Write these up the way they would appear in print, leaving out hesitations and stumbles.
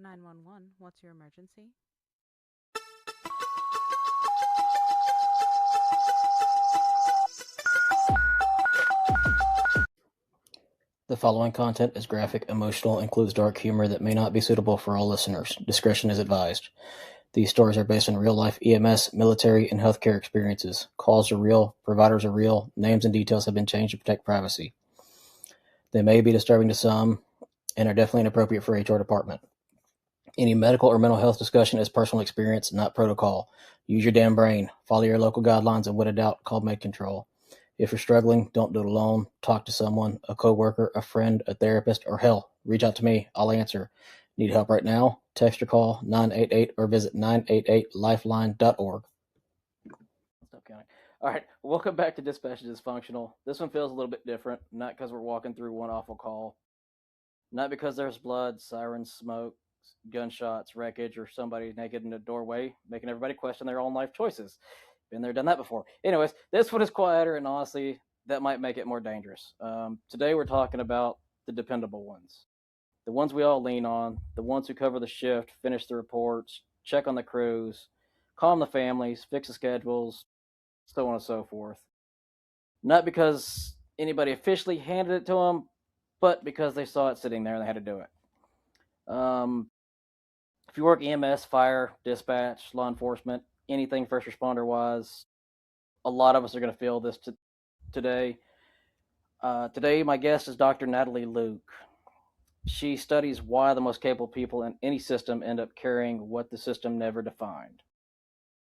911, what's your emergency? The following content is graphic, emotional, and includes dark humor that may not be suitable for all listeners. Discretion is advised. These stories are based on real-life EMS, military, and healthcare experiences. Calls are real, providers are real, names and details have been changed to protect privacy. They may be disturbing to some and are definitely inappropriate for HR department. Any medical or mental health discussion is personal experience, not protocol. Use your damn brain. Follow your local guidelines, and when in doubt, call med control. If you're struggling, don't do it alone. Talk to someone, a coworker, a friend, a therapist, or hell, reach out to me. I'll answer. Need help right now? Text or call 988 or visit 988lifeline.org. Stop counting. All right, welcome back to Dispatch Dysfunctional. This one feels a little bit different, not because we're walking through one awful call, not because there's blood, sirens, smoke, gunshots, wreckage, or somebody naked in a doorway making everybody question their own life choices. Been there, done that before. Anyways, this one is quieter, and honestly, that might make it more dangerous. Today, we're talking about the dependable ones, the ones we all lean on, the ones who cover the shift, finish the reports, check on the crews, calm the families, fix the schedules, so on and so forth. Not because anybody officially handed it to them, but because they saw it sitting there and they had to do it. If you work EMS, fire, dispatch, law enforcement, anything first responder wise, a lot of us are going to feel this today. Today, my guest is Dr. Natalie Luke. She studies why the most capable people in any system end up carrying what the system never defined.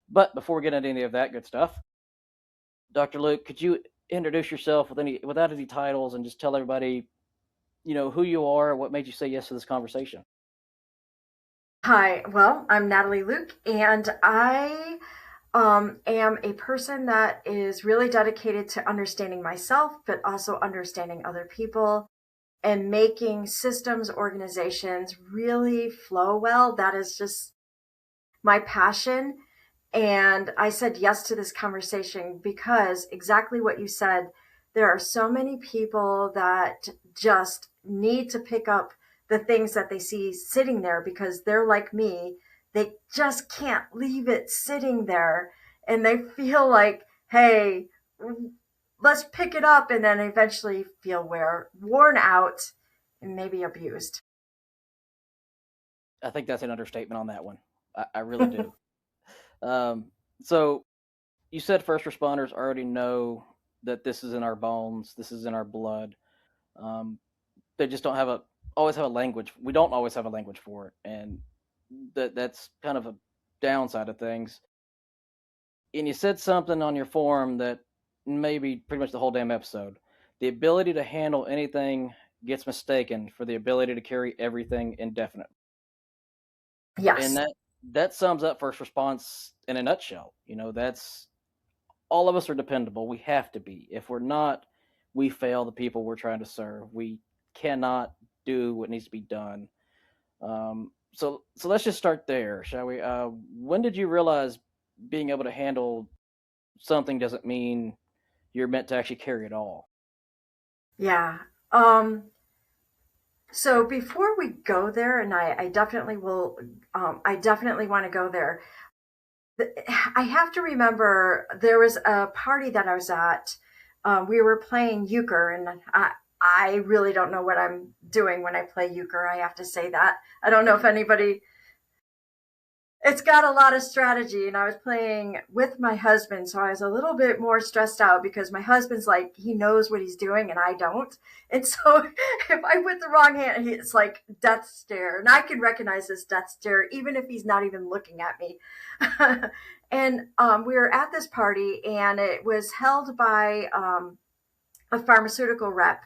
But before we get into any of that good stuff, Dr. Luke, could you introduce yourself without any titles and just tell everybody, who you are, what made you say yes to this conversation? Hi, well, I'm Natalie Luke, and I am a person that is really dedicated to understanding myself, but also understanding other people and making systems, organizations really flow well. That is just my passion. And I said yes to this conversation because exactly what you said, there are so many people that just need to pick up the things that they see sitting there because they're like me. They just can't leave it sitting there. And they feel like, hey, let's pick it up. And then eventually feel worn out and maybe abused. I think that's an understatement on that one. I really do. Um, so you said first responders already know that this is in our bones, this is in our blood. Um, they just don't always have a language. We don't always have a language for it, and that's kind of a downside of things. And you said something on your form that maybe pretty much the whole damn episode. The ability to handle anything gets mistaken for the ability to carry everything indefinitely. And Yes. that sums up first response in a nutshell. That's all of us are dependable. We have to be. If we're not, we fail the people we're trying to serve. We cannot do what needs to be done. So let's just start there, shall we? When did you realize being able to handle something doesn't mean you're meant to actually carry it all? Yeah. Um, So before we go there, and I definitely will, I definitely want to go there. I have to remember there was a party that I was at. We were playing euchre, and I really don't know what I'm doing when I play euchre. I have to say that. I don't know if anybody, it's got a lot of strategy, and I was playing with my husband, so I was a little bit more stressed out because my husband's like, he knows what he's doing and I don't. And so if I put the wrong hand, it's like death stare, and I can recognize this death stare even if he's not even looking at me. And we were at this party, and it was held by a pharmaceutical rep.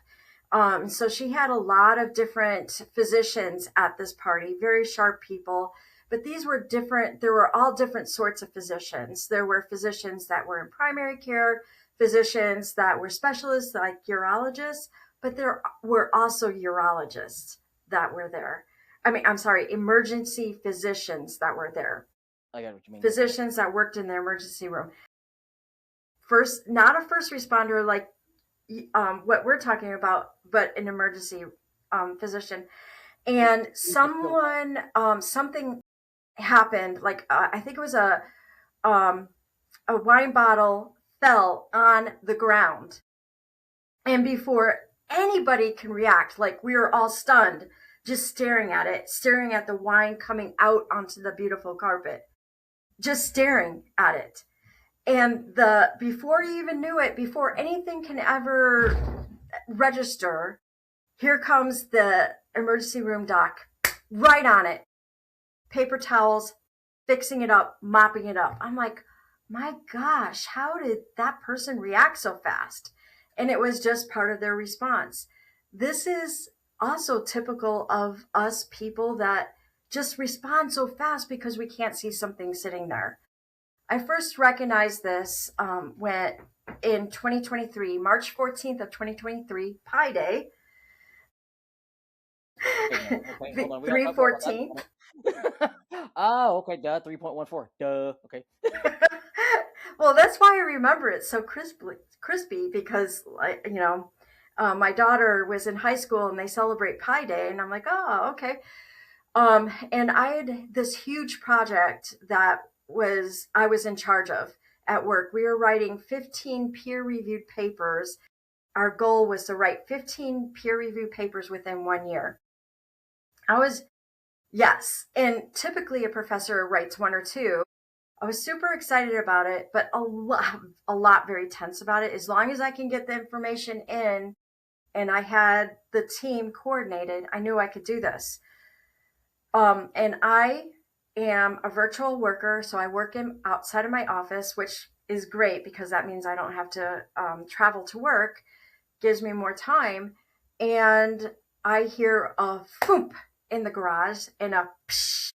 So she had a lot of different physicians at this party, very sharp people. But these were different, there were all different sorts of physicians. There were physicians that were in primary care, physicians that were specialists like urologists, but there were also urologists that were there. I'm sorry, emergency physicians that were there, I got what you mean. physicians that worked in the emergency room. First, not a first responder like what we're talking about, but an emergency physician. and You just feel something happened. Like I think it was um, a wine bottle fell on the ground, and before anybody can react, like we were all stunned, just staring at it, staring at the wine coming out onto the beautiful carpet, just staring at it. And the before you even knew it, before anything can ever register, here comes the emergency room doc, right on it, paper towels, fixing it up, mopping it up. I'm like, my gosh, how did that person react so fast? And it was just part of their response. This is also typical of us people that just respond so fast because we can't see something sitting there. I first recognized this when in 2023, March 14th of 2023, Pi Day, wait a minute. Okay, hold on. We gotta talk about what that. 314th. Oh, okay. Duh. 3.14. Duh. Okay. Well, that's why I remember it so crispy because, like, my daughter was in high school and they celebrate Pi Day, and I'm like, oh, okay. And I had this huge project that was I was in charge of at work. We were writing 15 peer-reviewed papers. Our goal was to write 15 peer-reviewed papers within 1 year. I was Yes, and typically a professor writes one or two. I was super excited about it, but a lot very tense about it. As long as I can get the information in and I had the team coordinated, I knew I could do this. And I am a virtual worker, so I work outside of my office, which is great because that means I don't have to travel to work, gives me more time. And I hear a thump in the garage and a psh,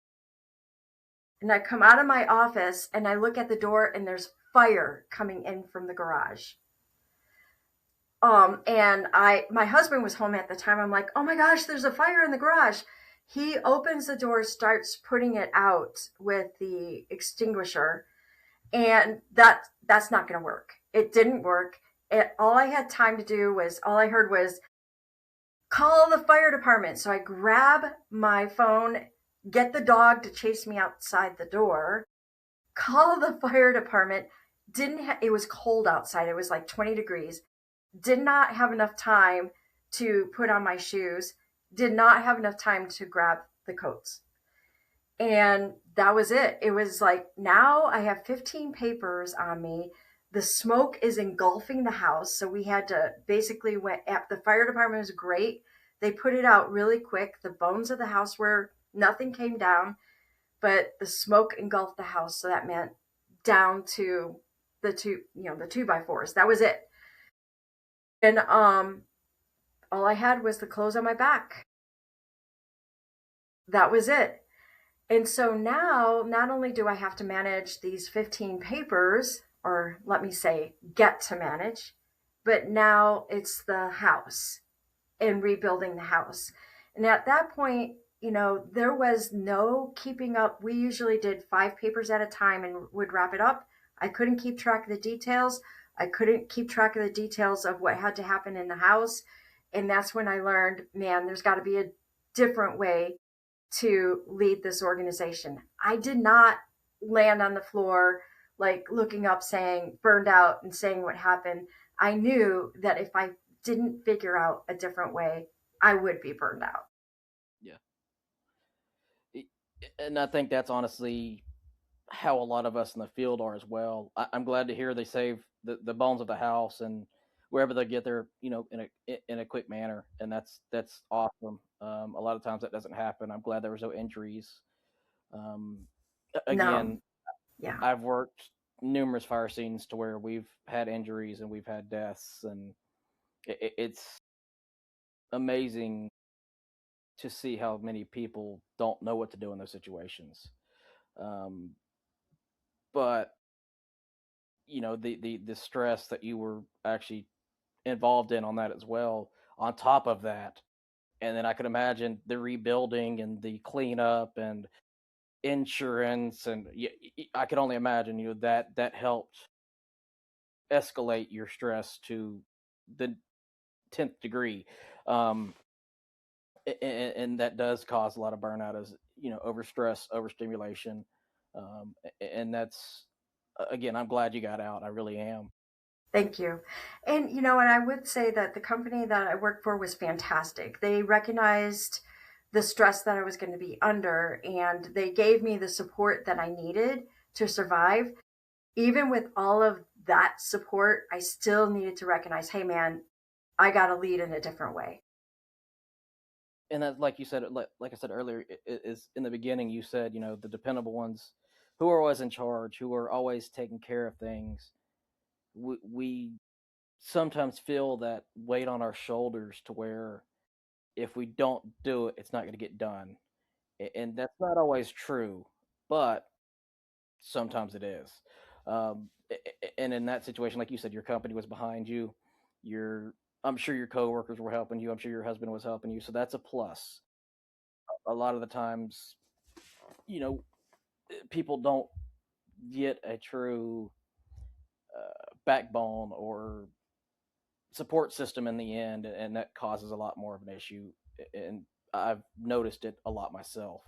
and I come out of my office and I look at the door and there's fire coming in from the garage. And my husband was home at the time. I'm like, oh my gosh, there's a fire in the garage. He opens the door, starts putting it out with the extinguisher, and that's not going to work. It didn't work. All I had time to do was all I heard was call the fire department. So I grab my phone, get the dog to chase me outside the door, call the fire department. It was cold outside. It was like 20 degrees. Did not have enough time to put on my shoes. Did not have enough time to grab the coats. And that was it. It was like, now I have 15 papers on me. The smoke is engulfing the house. So we had to basically the fire department was great. They put it out really quick. The bones of the house were, nothing came down, but the smoke engulfed the house. So that meant down to the 2x4s. That was it. And all I had was the clothes on my back. That was it. And so now, not only do I have to manage these 15 papers, or let me say, get to manage, but now it's the house and rebuilding the house. And at that point, there was no keeping up. We usually did 5 papers at a time and would wrap it up. I couldn't keep track of the details. I couldn't keep track of the details of what had to happen in the house. And that's when I learned, man, there's got to be a different way to lead this organization. I did not land on the floor, like looking up, saying burned out and saying what happened. I knew that if I didn't figure out a different way, I would be burned out. Yeah. And I think that's honestly how a lot of us in the field are as well. I'm glad to hear they save the bones of the house and wherever they get there, in a quick manner, and that's awesome. A lot of times that doesn't happen. I'm glad there was no injuries. Um, No, Again, yeah, I've worked numerous fire scenes to where we've had injuries and we've had deaths, and it's amazing to see how many people don't know what to do in those situations. Um, but the stress that you were actually involved in on that as well. On top of that, and then I can imagine the rebuilding and the cleanup and insurance, and I can only imagine that helped escalate your stress to the 10th degree. Um, and that does cause a lot of burnout, as overstress, overstimulation, and that's again, I'm glad you got out. I really am. Thank you. And I would say that the company that I worked for was fantastic. They recognized the stress that I was going to be under, and they gave me the support that I needed to survive. Even with all of that support, I still needed to recognize, hey, man, I got to lead in a different way. And that's like you said, like I said earlier, is in the beginning you said, the dependable ones, who are always in charge, who are always taking care of things. We sometimes feel that weight on our shoulders to where if we don't do it, it's not going to get done. And that's not always true, but sometimes it is. And in that situation, like you said, your company was behind you. Your, I'm sure your coworkers were helping you. I'm sure your husband was helping you. So that's a plus. A lot of the times, you know, people don't get a true backbone or support system in the end, and that causes a lot more of an issue. And I've noticed it a lot myself.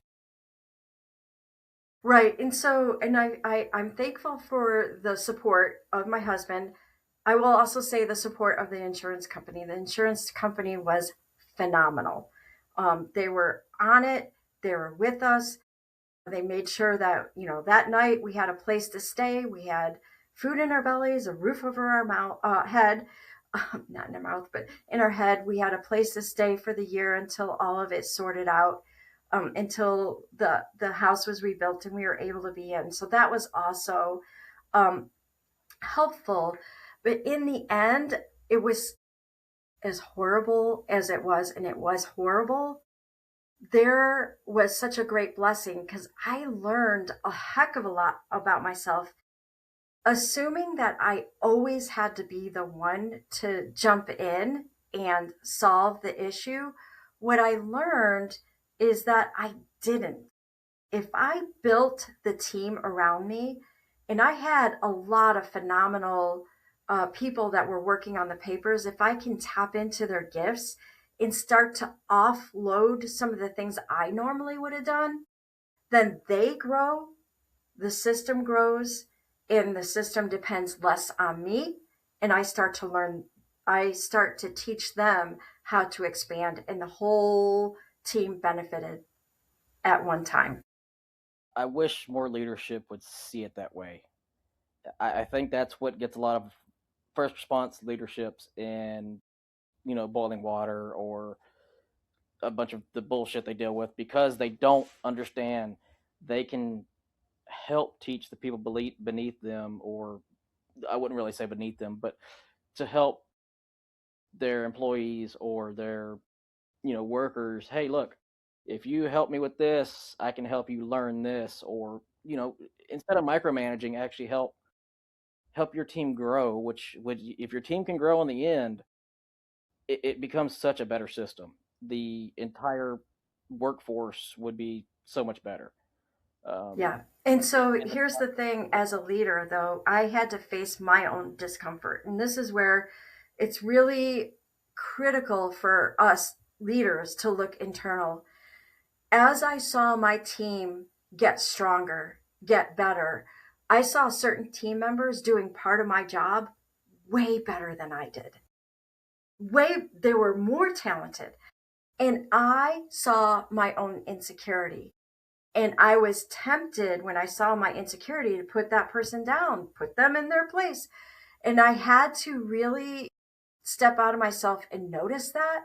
Right. And I'm thankful for the support of my husband. I will also say the support of the insurance company. The insurance company was phenomenal. They were on it, they were with us. They made sure that, that night we had a place to stay. We had food in our bellies, a roof over our head, not in our mouth, but in our head. We had a place to stay for the year until all of it sorted out, until the house was rebuilt and we were able to be in. So that was also um, helpful. But in the end, it was as horrible as it was, and it was horrible. There was such a great blessing because I learned a heck of a lot about myself. Assuming that I always had to be the one to jump in and solve the issue, what I learned is that I didn't. If I built the team around me, and I had a lot of phenomenal people that were working on the papers, if I can tap into their gifts and start to offload some of the things I normally would have done, then they grow, the system grows, and the system depends less on me. And I start to teach them how to expand, and the whole team benefited at one time. I wish more leadership would see it that way. I think that's what gets a lot of first response leaderships in, boiling water or a bunch of the bullshit they deal with, because they don't understand they can help teach the people beneath them, or I wouldn't really say beneath them, but to help their employees or their workers. Hey, look, if you help me with this, I can help you learn this, or instead of micromanaging, actually help your team grow. Which would, if your team can grow in the end, it becomes such a better system. The entire workforce would be so much better. Um, Yeah. And so and here's the thing, as a leader, though, I had to face my own discomfort. And this is where it's really critical for us leaders to look internal. As I saw my team get stronger, get better, I saw certain team members doing part of my job way better than I did. They were more talented. And I saw my own insecurity. And I was tempted when I saw my insecurity to put that person down, put them in their place. And I had to really step out of myself and notice that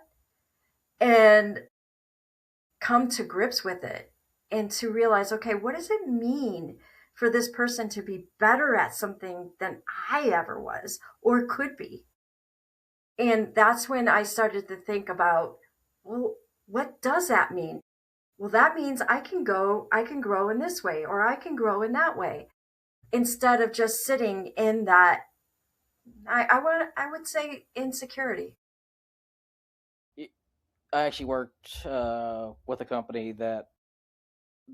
and come to grips with it, and to realize, okay, what does it mean for this person to be better at something than I ever was or could be? And that's when I started to think about, well, what does that mean? Well, that means I can grow in this way, or I can grow in that way, instead of just sitting in that, I would say, insecurity. I actually worked with a company that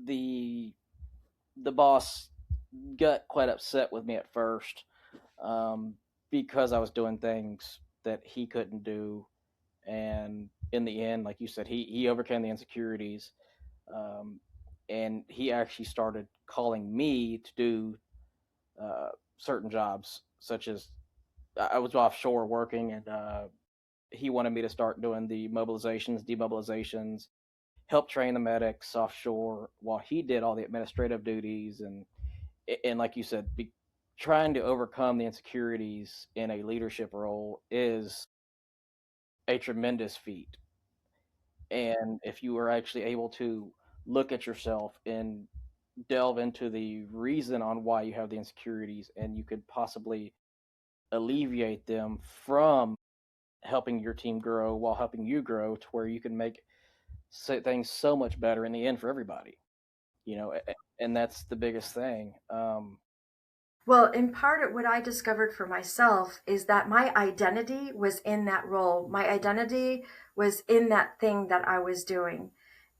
the the boss got quite upset with me at first, um, because I was doing things that he couldn't do, And in the end, like you said, he overcame the insecurities, um, and he actually started calling me to do uh, certain jobs, such as I was offshore working, and he wanted me to start doing the mobilizations, demobilizations, help train the medics offshore while he did all the administrative duties. And like you said, trying to overcome the insecurities in a leadership role is a tremendous feat. And if you are actually able to look at yourself and delve into the reason on why you have the insecurities, and you could possibly alleviate them from helping your team grow while helping you grow to where you can make things so much better in the end for everybody, and that's the biggest thing. Well, in part, what I discovered for myself is that my identity was in that role. My identity was in that thing that I was doing.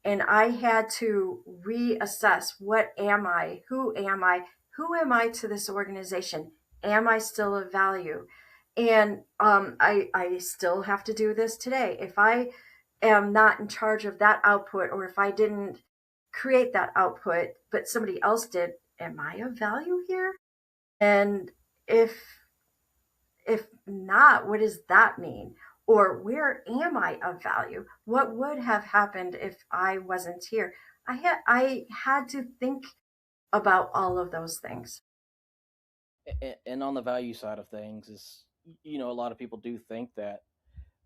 And I had to reassess, what am I? Who am I? Who am I to this organization? Am I still of value? And I still have to do this today. If I am not in charge of that output, or if I didn't create that output, but somebody else did, am I of value here? And if if not, what does that mean? Or where am I of value? What would have happened if I wasn't here? I had to think about all of those things. And on the value side of things is, a lot of people do think that,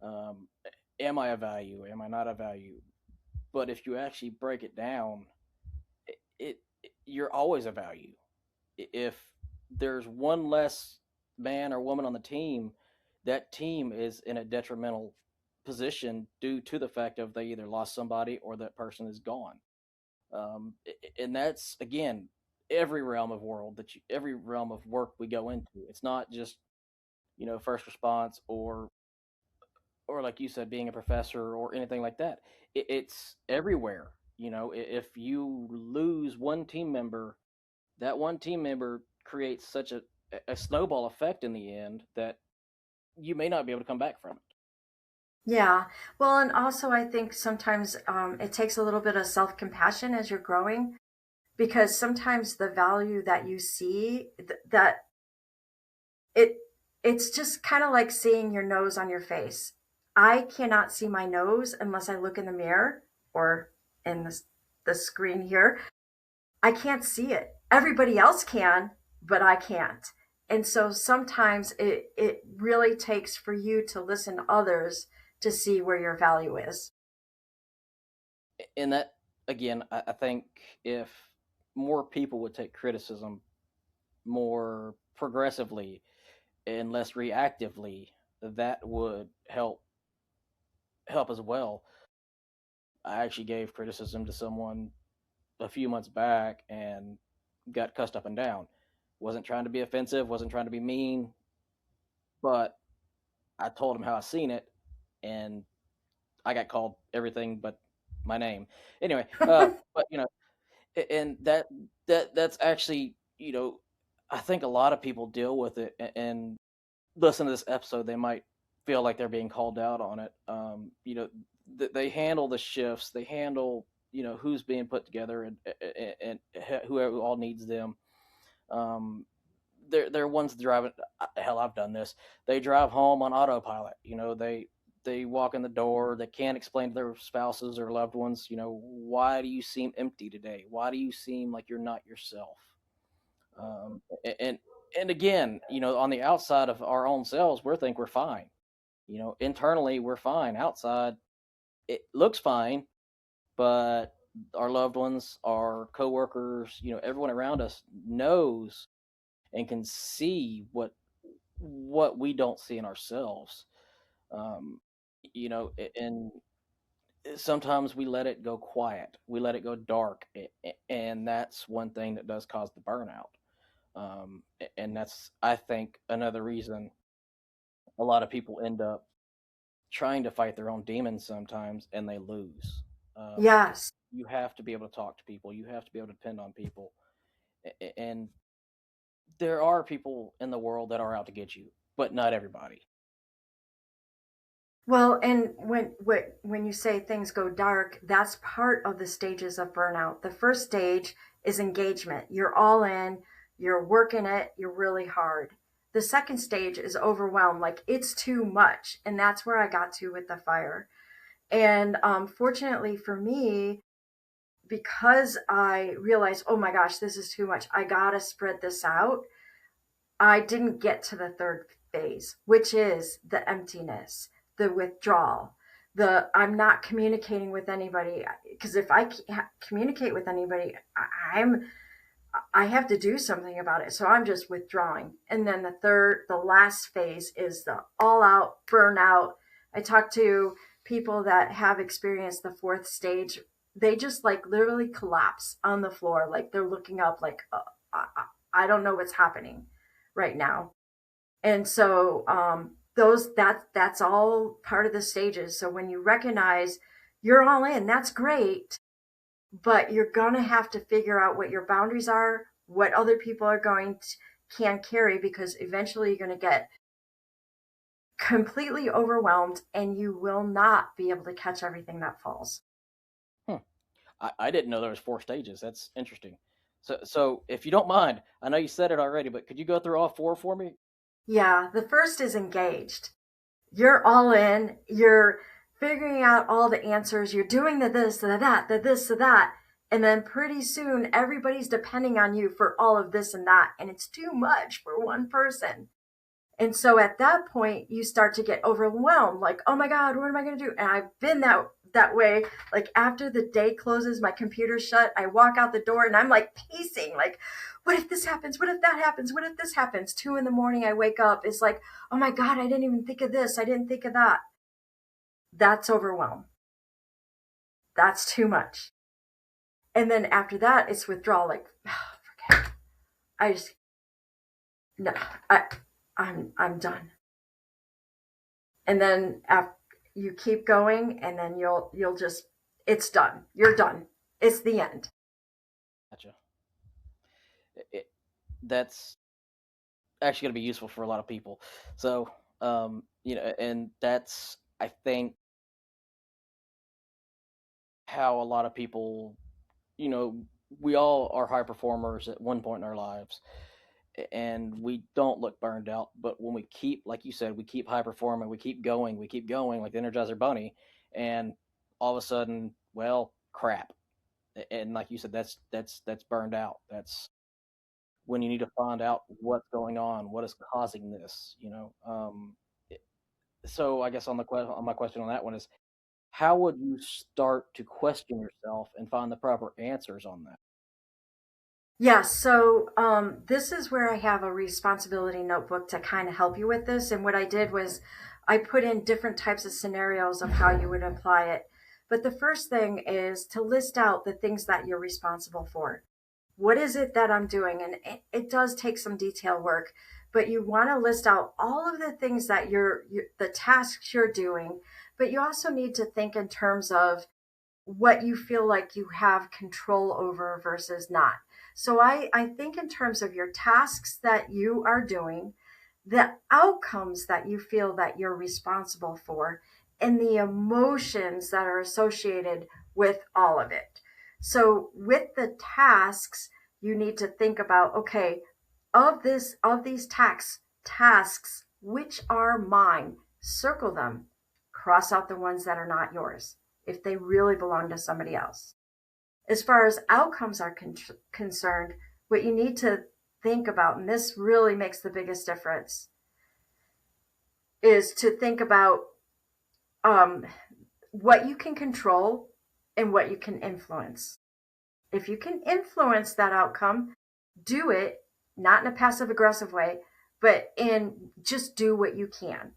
um, am I a value, am I not a value? But if you actually break it down, you're always a value. If there's one less man or woman on the team, that team is in a detrimental position due to the fact of they either lost somebody or that person is gone. And that's, again, every realm of every realm of work we go into. It's not just, first response, or like you said, being a professor or anything like that. It's everywhere. If you lose one team member, that one team member creates such a snowball effect in the end that you may not be able to come back from it. Yeah. Well, and also I think sometimes it takes a little bit of self compassion as you're growing, because sometimes the value that you see, that it it's just kind of like seeing your nose on your face. I cannot see my nose unless I look in the mirror or in the screen here. I can't see it. Everybody else can, but I can't. And so sometimes it really takes for you to listen to others to see where your value is. And that, again, I think if more people would take criticism more progressively and less reactively, that would help as well. I actually gave criticism to someone a few months back and got cussed up and down. Wasn't trying to be offensive, wasn't trying to be mean, but I told him how I seen it, and I got called everything but my name. Anyway, but and that's actually, I think a lot of people deal with it, and listen to this episode, they might feel like they're being called out on it. They handle the shifts, they handle, who's being put together, and whoever all needs them. Um, they're ones driving. Hell, I've done this. They drive home on autopilot. They walk in the door. They can't explain to their spouses or loved ones. Why do you seem empty today? Why do you seem like you're not yourself? And and again, on the outside of our own selves, we think we're fine. Internally we're fine. Outside, it looks fine, but our loved ones, our coworkers, everyone around us knows and can see what we don't see in ourselves. Um, and sometimes we let it go quiet. We let it go dark, and that's one thing that does cause the burnout. And that's, I think, another reason a lot of people end up trying to fight their own demons sometimes, and they lose. Um, Yes. you have to be able to talk to people. You have to be able to depend on people. And there are people in the world that are out to get you, but not everybody. Well, and when you say things go dark, that's part of the stages of burnout. The first stage is engagement. You're all in, you're working it, you're really hard. The second stage is overwhelmed, like it's too much, and that's where I got to with the fire. And fortunately for me, because I realized, oh my gosh, this is too much. I gotta spread this out. I didn't get to the third phase, which is the emptiness, the withdrawal, the I'm not communicating with anybody because if I communicate with anybody, I'm I have to do something about it. So I'm just withdrawing. And then the last phase is the all out burnout. I talk to people that have experienced the fourth stage. They just like literally collapse on the floor. Like they're looking up, like, I don't know what's happening right now. And so, that's all part of the stages. So when you recognize you're all in, that's great, but you're gonna have to figure out what your boundaries are, what other people are going to can carry, because eventually you're going to get completely overwhelmed and you will not be able to catch everything that falls. Hmm. I didn't know there was 4 stages. That's interesting. So if you don't mind, I know you said it already, but could you go through all 4 for me? Yeah, the first is engaged. You're all in, you're figuring out all the answers, you're doing the this, the that, the this, the that. And then pretty soon everybody's depending on you for all of this and that. And it's too much for one person. And so at that point, you start to get overwhelmed, like, oh my God, what am I going to do? And I've been that way. Like after the day closes, my computer's shut, I walk out the door and I'm like pacing, like, what if this happens? What if that happens? What if this happens? 2 in the morning, I wake up. It's like, oh my God, I didn't even think of this. I didn't think of that. That's overwhelm. That's too much. And then after that, it's withdrawal. Like, oh, forget it. I just no, I I'm done. And then after you keep going, and then you'll just it's done. You're done. It's the end. Gotcha. It, that's actually going to be useful for a lot of people. So, and that's, I think, how a lot of people, you know, we all are high performers at one point in our lives, and we don't look burned out. But when we keep, like you said, we keep high performing, we keep going, like the Energizer Bunny, and all of a sudden, well, crap. And like you said, that's burned out. That's when you need to find out what's going on, what is causing this. So I guess on my question on that one is, how would you start to question yourself and find the proper answers on that? Yeah, so this is where I have a responsibility notebook to kind of help you with this. And what I did was I put in different types of scenarios of how you would apply it. But the first thing is to list out the things that you're responsible for. What is it that I'm doing? And it does take some detail work, but you want to list out all of the things that the tasks you're doing. But you also need to think in terms of what you feel like you have control over versus not. So I think in terms of your tasks that you are doing, the outcomes that you feel that you're responsible for, and the emotions that are associated with all of it. So with the tasks, you need to think about, okay, of these tasks, which are mine, circle them, cross out the ones that are not yours if they really belong to somebody else. As far as outcomes are concerned, what you need to think about, and this really makes the biggest difference, is to think about um, what you can control and what you can influence. If you can influence that outcome, do it, not in a passive aggressive way, but in just do what you can.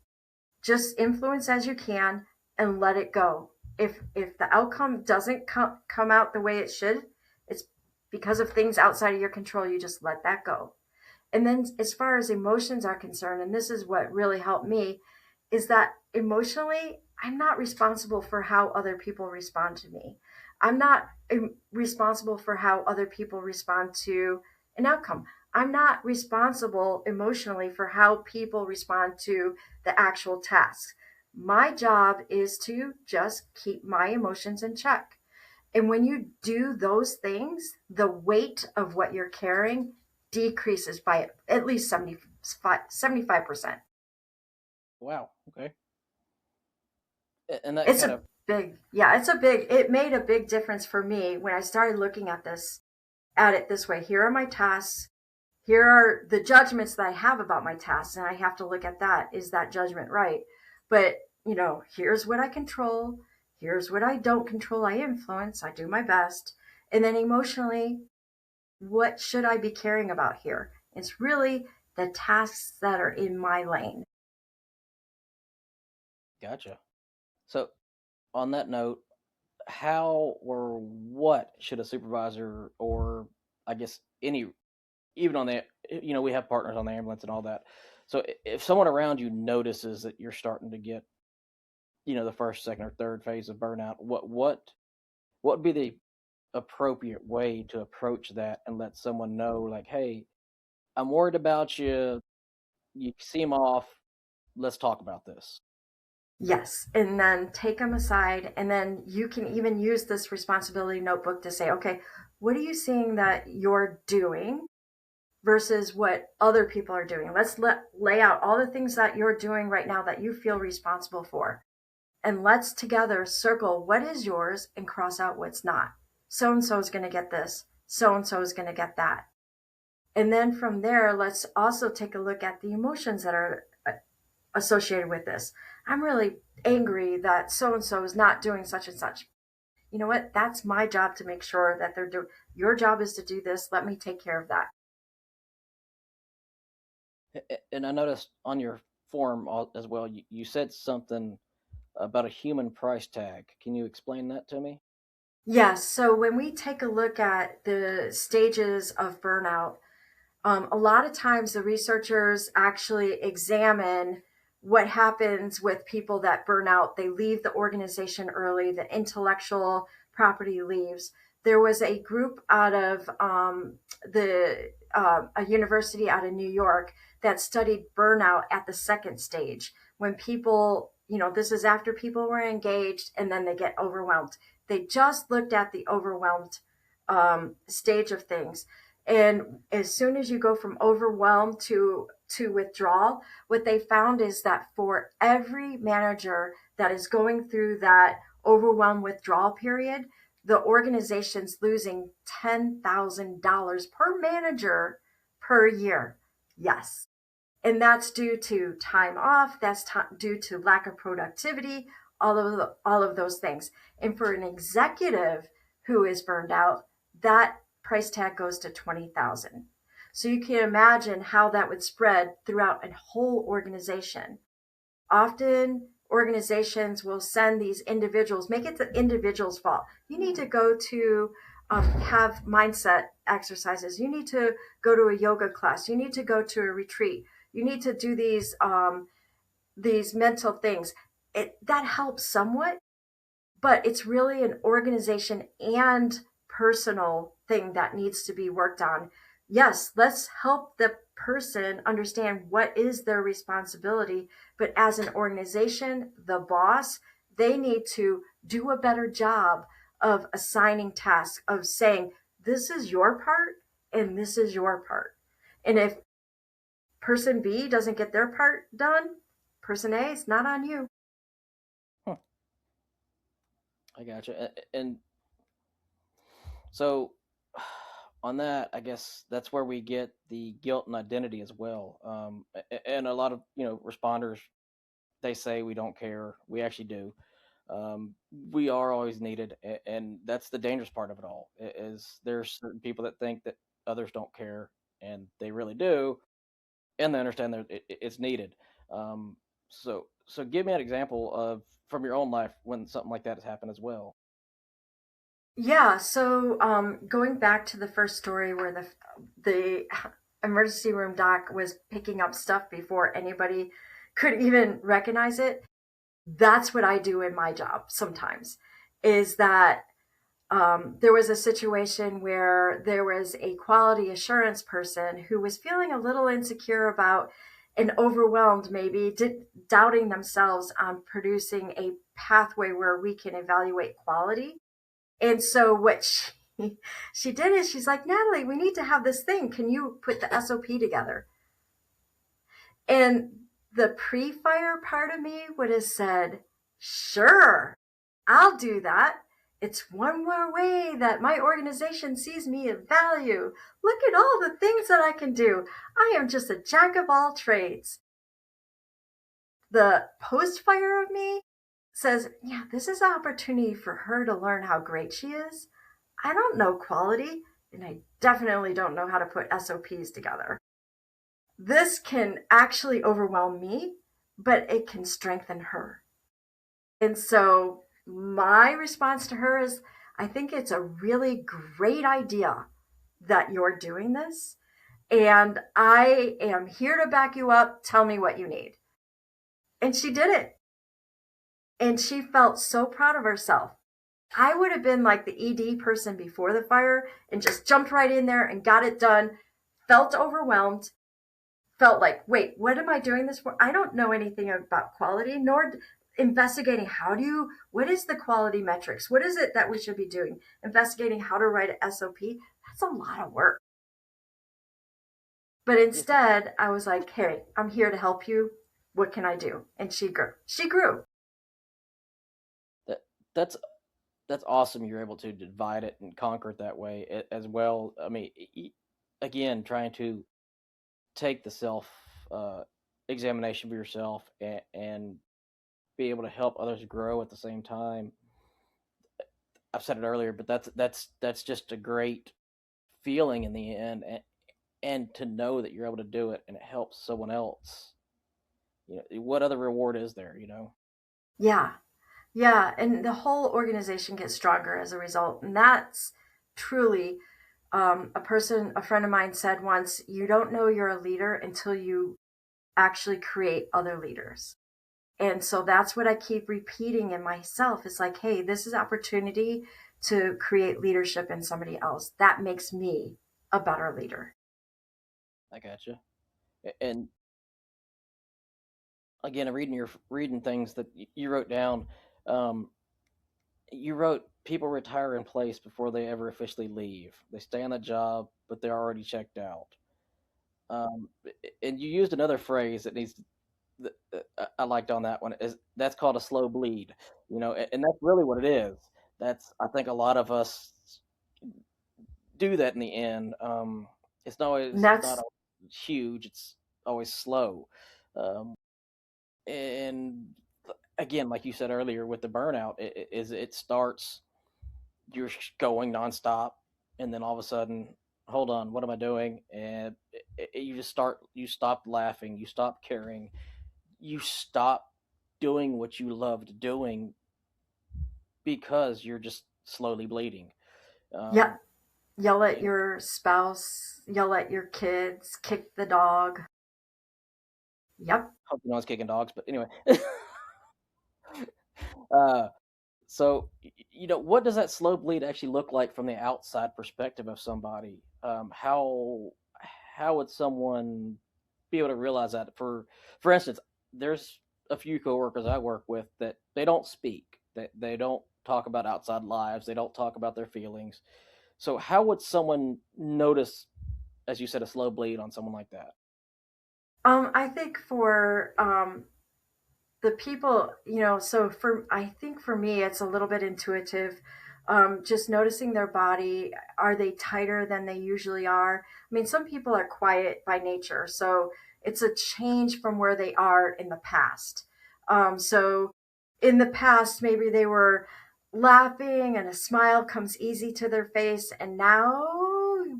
Just influence as you can and let it go. If the outcome doesn't come out the way it should, it's because of things outside of your control. You just let that go. And then as far as emotions are concerned, and this is what really helped me, is that emotionally, I'm not responsible for how other people respond to me. I'm not responsible for how other people respond to an outcome. I'm not responsible emotionally for how people respond to the actual tasks. My job is to just keep my emotions in check. And when you do those things, the weight of what you're carrying decreases by at least 75%. Wow. Okay. And that It's kind a of it made a big difference for me when I started looking at it this way. Here are my tasks. Here are the judgments that I have about my tasks. And I have to look at that. Is that judgment right? But, here's what I control. Here's what I don't control. I influence. I do my best. And then emotionally, what should I be caring about here? It's really the tasks that are in my lane. gotcha. So on that note, how or what should a supervisor, or I guess any, even on the, we have partners on the ambulance and all that. So if someone around you notices that you're starting to get, the first, second, or third phase of burnout, what would be the appropriate way to approach that and let someone know, like, hey, I'm worried about you. You seem off. Let's talk about this. Yes. And then take them aside. And then you can even use this responsibility notebook to say, okay, what are you seeing that you're doing versus what other people are doing? Lay out all the things that you're doing right now that you feel responsible for. And let's together circle what is yours and cross out what's not. So and so is going to get this. So and so is going to get that. And then from there, let's also take a look at the emotions that are associated with this. I'm really angry that so and so is not doing such and such. You know what? That's my job to make sure that they're doing. Your job is to do this. Let me take care of that. And I noticed on your form as well, you said something about a human price tag. Can you explain that to me? Yes. So when we take a look at the stages of burnout, a lot of times the researchers actually examine what happens with people that burn out. They leave the organization early, the intellectual property leaves. There was a group out of a university out of New York that studied burnout at the second stage when people, this is after people were engaged and then they get overwhelmed. They just looked at the overwhelmed stage of things. And as soon as you go from overwhelmed to withdrawal, what they found is that for every manager that is going through that overwhelmed withdrawal period, the organization's losing $10,000 per manager per year. Yes. And that's due to time off. That's due to lack of productivity, all of those things. And for an executive who is burned out, that price tag goes to 20,000. So you can imagine how that would spread throughout a whole organization. Often organizations will send these individuals, make it the individual's fault. You need to go to have mindset exercises. You need to go to a yoga class. You need to go to a retreat. You need to do these mental things. That helps somewhat, but it's really an organization and personal thing that needs to be worked on. Yes, let's help the person understand what is their responsibility, but as an organization, the boss, they need to do a better job of assigning tasks, of saying, this is your part and this is your part. And if person B doesn't get their part done, person A, it's not on you. Huh, I gotcha. And so on that, I guess that's where we get the guilt and identity as well. And a lot of responders, they say we don't care. We actually do. We are always needed, and that's the dangerous part of it all. Is there's certain people that think that others don't care, and they really do, and they understand that it's needed. Um, so give me an example of from your own life when something like that has happened as well. Yeah, so going back to the first story where the emergency room doc was picking up stuff before anybody could even recognize it, that's what I do in my job sometimes. Is that there was a situation where there was a quality assurance person who was feeling a little insecure about and overwhelmed, maybe doubting themselves on producing a pathway where we can evaluate quality. And so what she did is she's like, Natalie, we need to have this thing. Can you put the SOP together? And the pre-fire part of me would have said, sure, I'll do that. It's one more way that my organization sees me of value. Look at all the things that I can do. I am just a jack of all trades. The post-fire of me says, yeah, this is an opportunity for her to learn how great she is. I don't know quality, and I definitely don't know how to put SOPs together. This can actually overwhelm me, but it can strengthen her. And so my response to her is, I think it's a really great idea that you're doing this. And I am here to back you up. Tell me what you need. And she did it. And she felt so proud of herself. I would have been like the ED person before the fire and just jumped right in there and got it done, felt overwhelmed, felt like, wait, what am I doing this for? I don't know anything about quality, nor investigating what is the quality metrics? What is it that we should be doing? Investigating how to write an SOP. That's a lot of work. But instead, I was like, hey, I'm here to help you. What can I do? And she grew. She grew. That's awesome. You're able to divide it and conquer it that way as well. I mean, again, trying to take the self examination for yourself and be able to help others grow at the same time. I've said it earlier, but that's just a great feeling in the end, and to know that you're able to do it and it helps someone else. What other reward is there? Yeah. Yeah. And the whole organization gets stronger as a result. And that's truly a friend of mine said once, you don't know you're a leader until you actually create other leaders. And so that's what I keep repeating in myself. It's like, hey, this is opportunity to create leadership in somebody else. That makes me a better leader. I gotcha. And again, reading things that you wrote down. You wrote people retire in place before they ever officially leave. They stay on the job, but they're already checked out. Um, and you used another phrase that I liked on that one, is that's called a slow bleed. And that's really what it is. That's, I think, a lot of us do that in the end. It's not And always huge. It's always slow. Um, and again, like you said earlier, with the burnout, it starts, you're going nonstop, and then all of a sudden, hold on, what am I doing? And you stop laughing, you stop caring, you stop doing what you loved doing because you're just slowly bleeding. yep, Um, yell at and your spouse, yell at your kids, kick the dog. Yep. hope no one's kicking dogs, but anyway. uh, So, what does that slow bleed actually look like from the outside perspective of somebody? How would someone be able to realize that? For instance, there's a few coworkers I work with that they don't speak, that they don't talk about outside lives, they don't talk about their feelings. So, how would someone notice, as you said, a slow bleed on someone like that? I think for the people, I think for me, it's a little bit intuitive. Just noticing their body. Are they tighter than they usually are? I mean, some people are quiet by nature, so it's a change from where they are in the past. So in the past, maybe they were laughing and a smile comes easy to their face, and now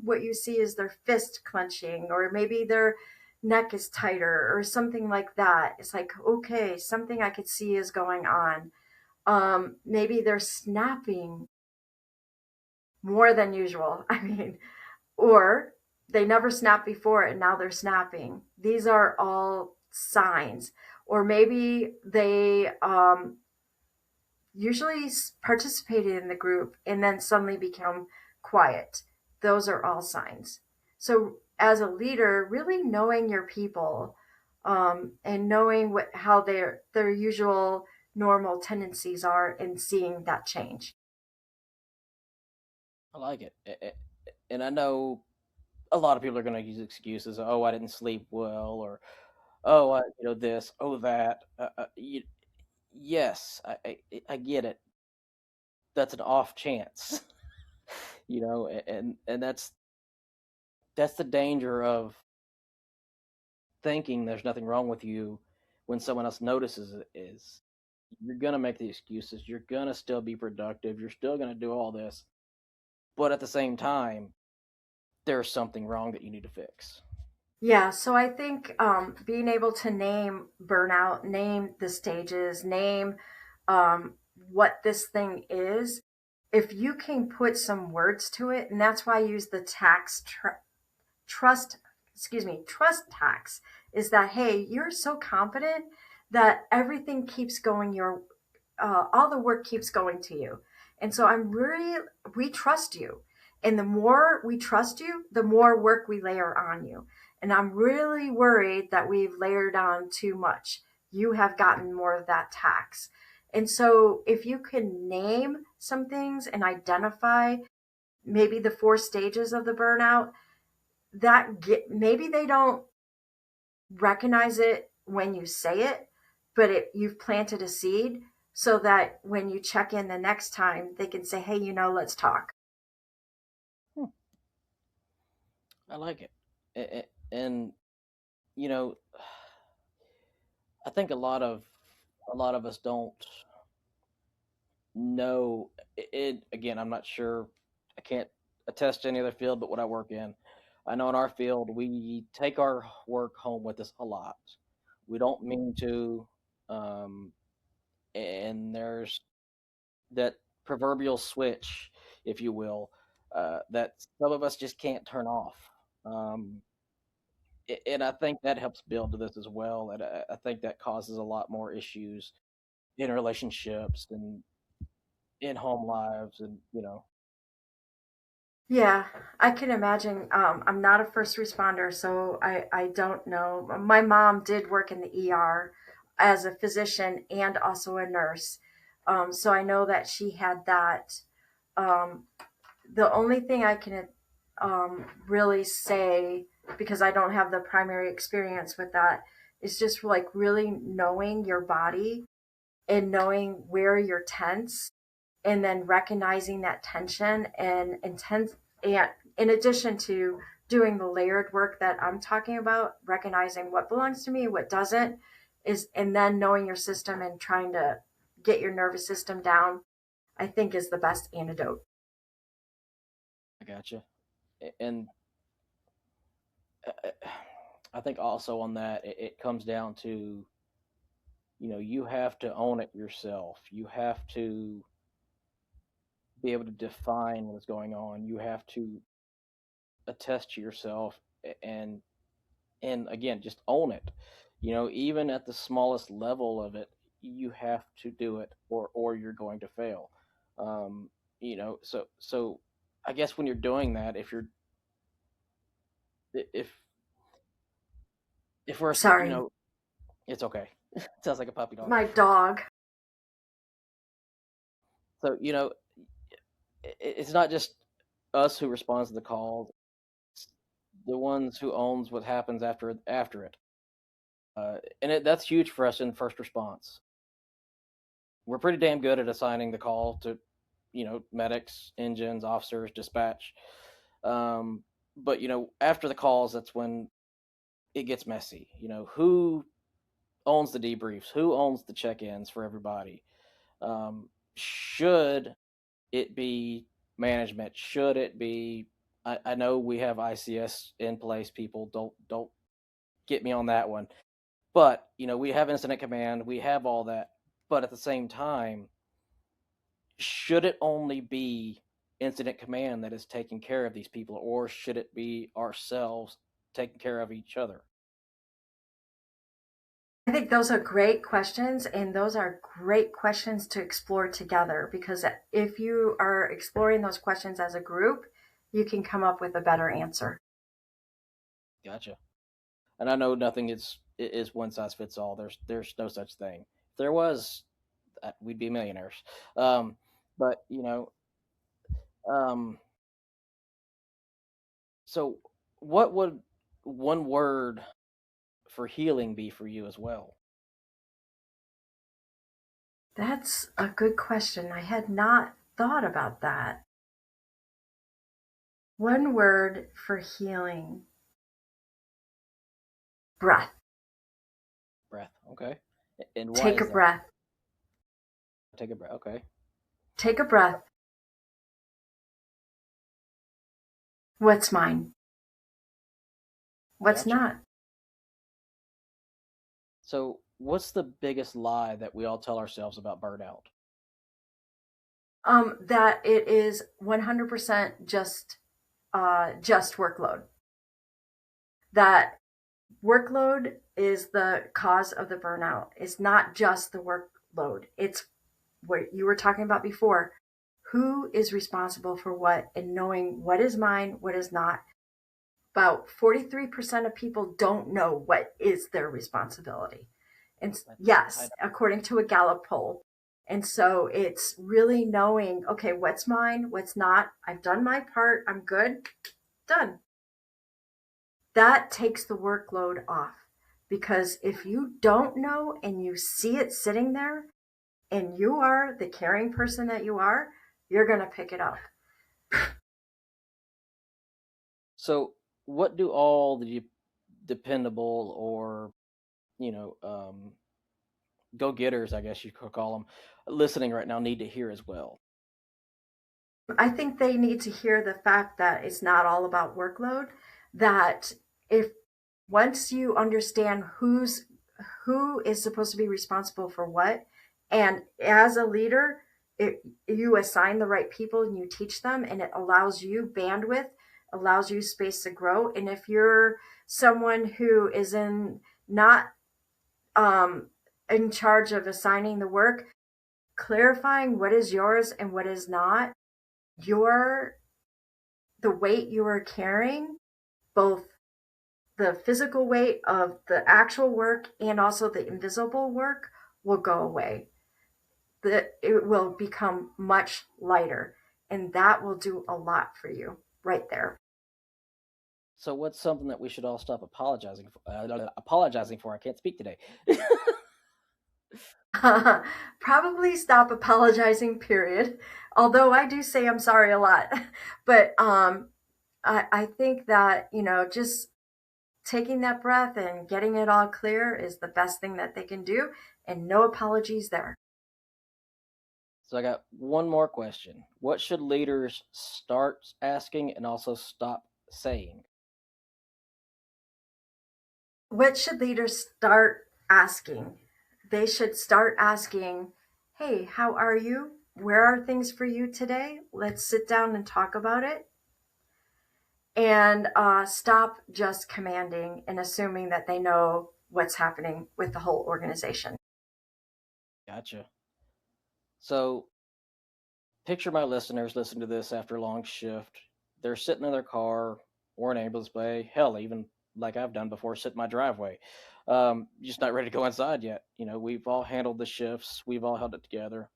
what you see is their fist clenching, or maybe their neck is tighter or something like that. It's like, okay, something I could see is going on. Maybe they're snapping more than usual. I mean, or they never snapped before and now they're snapping. These are all signs. Or maybe they usually participated in the group and then suddenly become quiet. Those are all signs. So, as a leader, really knowing your people, and knowing how their usual normal tendencies are and seeing that change. I like it. And I know a lot of people are going to use excuses. Oh, I didn't sleep well, or oh, this, oh, that. Yes, I get it. That's an off chance, and that's the danger of thinking there's nothing wrong with you when someone else notices it is. You're gonna make the excuses. You're gonna still be productive. You're still gonna do all this, but at the same time, there's something wrong that you need to fix. Yeah, so I think being able to name burnout, name the stages, name what this thing is, if you can put some words to it, and that's why I use the trust, trust tax, is that, hey, you're so confident that everything keeps going all the work keeps going to you. And so we trust you. And the more we trust you, the more work we layer on you. And I'm really worried that we've layered on too much. You have gotten more of that tax. And so if you can name some things and identify maybe the four stages of the burnout, maybe they don't recognize it when you say it, but you've planted a seed so that when you check in the next time, they can say, hey, let's talk. Hmm, I like it. And you know, I think a lot of us don't know it. Again, I'm not sure. I can't attest to any other field but what I work in. I know in our field we take our work home with us a lot. We don't mean to, um, and there's that proverbial switch, if you will, that some of us just can't turn off. Um, and I think that helps build to this as well. And I think that causes a lot more issues in relationships and in home lives, and Yeah, I can imagine. I'm not a first responder, so I don't know. My mom did work in the ER as a physician and also a nurse. So I know that she had that. Um, the only thing I can really say, because I don't have the primary experience with that, is just like really knowing your body and knowing where you're tense, and then recognizing that tension and intense. And in addition to doing the layered work that I'm talking about, recognizing what belongs to me, what doesn't, and then knowing your system and trying to get your nervous system down, I think is the best antidote. I gotcha. And uh, I think also on that, it comes down to, you have to own it yourself. You have to be able to define what's going on. You have to attest to yourself and again, just own it. Even at the smallest level of it, you have to do it, or you're going to fail. Um, so I guess when you're doing that, if if we're Sorry, it's okay. Sounds like a puppy dog. my dog. So it's not just us who responds to the calls; it's the ones who owns what happens after it. And that's huge for us in first response. We're pretty damn good at assigning the call to, medics, engines, officers, dispatch. Um, but after the calls, that's when it gets messy. Who owns the debriefs? Who owns the check-ins for everybody? Should it be management? Should it be? I know we have ICS in place. People don't get me on that one. But we have incident command. We have all that. But at the same time, should it only be incident command that is taking care of these people, or should it be ourselves taking care of each other? I think those are great questions, and those are great questions to explore together, because if you are exploring those questions as a group, you can come up with a better answer. Gotcha. And I know nothing is one size fits all. There's no such thing. If there was, we'd be millionaires. Um, but um, so what would one word for healing be for you as well? That's a good question. I had not thought about that. One word for healing: breath. Breath. Okay. And why Take a is that? breath. Take a breath. Okay. Take a breath. What's mine? What's Gotcha. not? So, what's the biggest lie that we all tell ourselves about burnout? That it is 100% just workload. That workload is the cause of the burnout. It's not just the workload. It's what you were talking about before. Who is responsible for what, and knowing what is mine, what is not. About 43% of people don't know what is their responsibility. And I yes, according to a Gallup poll. And so it's really knowing, okay, what's mine, what's not. I've done my part. I'm good. Done. That takes the workload off. Because if you don't know and you see it sitting there and you are the caring person that you are, you're going to pick it up. So, what do all the dependable or you know um, go getters, I guess you could call them, listening right now need to hear as well? I think they need to hear the fact that it's not all about workload, that if once you understand who is supposed to be responsible for what, and as a leader, you assign the right people and you teach them, and it allows you bandwidth, allows you space to grow. And if you're someone who is not um, in charge of assigning the work, clarifying what is yours and what is not, your the weight you are carrying, both the physical weight of the actual work and also the invisible work, will go away. It will become much lighter, and that will do a lot for you right there. So, what's something that we should all stop apologizing for? Apologizing for? I can't speak today. Probably stop apologizing, period. Although I do say I'm sorry a lot. But I think that, just taking that breath and getting it all clear is the best thing that they can do, and no apologies there. So, I got one more question. What should leaders start asking and also stop saying? What should leaders start asking? They should start asking, hey, how are you? Where are things for you today? Let's sit down and talk about it. And stop just commanding and assuming that they know what's happening with the whole organization. Gotcha. So, picture my listeners listen to this after a long shift. They're sitting in their car or an ambulance bay. Hell, even like I've done before, sit in my driveway. Just not ready to go inside yet. We've all handled the shifts. We've all held it together.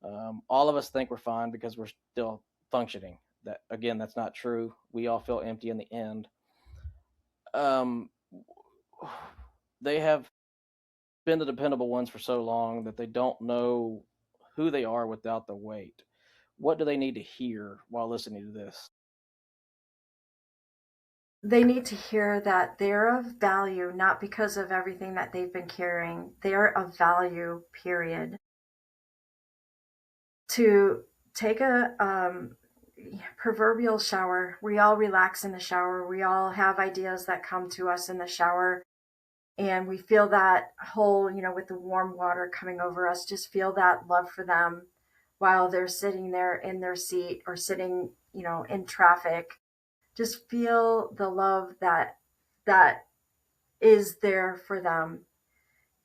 All of us think we're fine because we're still functioning. That again, that's not true. We all feel empty in the end. Um, they have been the dependable ones for so long that they don't know who they are without the weight. What do they need to hear while listening to this? They need to hear that they're of value, not because of everything that they've been carrying. They're of value, period. To take a proverbial shower. We all relax in the shower. We all have ideas that come to us in the shower. And we feel that whole, with the warm water coming over us, just feel that love for them while they're sitting there in their seat or sitting, in traffic. Just feel the love that is there for them,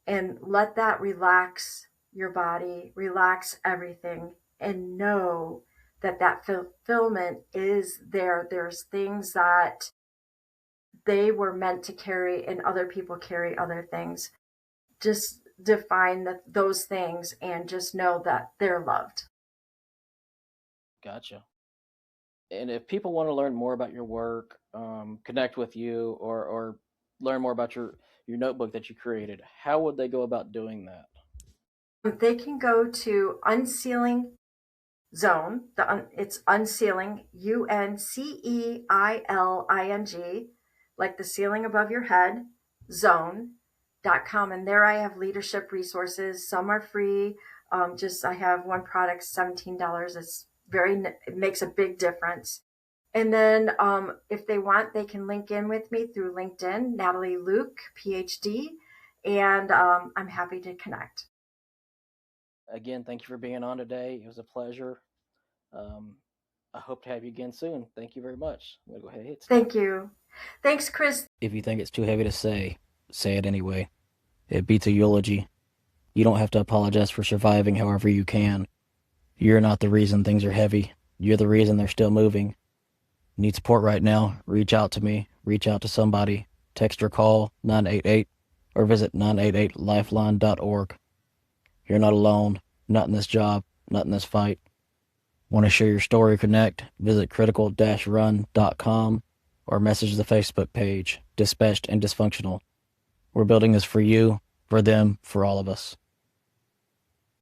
and let that relax your body, relax everything, and know that fulfillment is there. There's things that they were meant to carry and other people carry other things. Just define those things and just know that they're loved. Gotcha. And if people want to learn more about your work, connect with you, or learn more about your notebook that you created, how would they go about doing that? They can go to Unsealing Zone. It's Unsealing, UNCEILING, like the ceiling above your head, zone.com. And there I have leadership resources. Some are free. Just I have one product, $17. It makes a big difference. And then if they want, they can link in with me through LinkedIn, Natalie Luke, PhD, and I'm happy to connect. Again, thank you for being on today. It was a pleasure. I hope to have you again soon. Thank you very much. I'm gonna go ahead and hit stop. Thank you. Thanks, Chris. If you think it's too heavy to say it anyway. It beats a eulogy. You don't have to apologize for surviving however you can. You're not the reason things are heavy. You're the reason they're still moving. Need support right now? Reach out to me. Reach out to somebody. Text or call 988 or visit 988lifeline.org. You're not alone. Not in this job. Not in this fight. Want to share your story or connect? Visit critical-run.com or message the Facebook page, Dispatched and Dysfunctional. We're building this for you, for them, for all of us.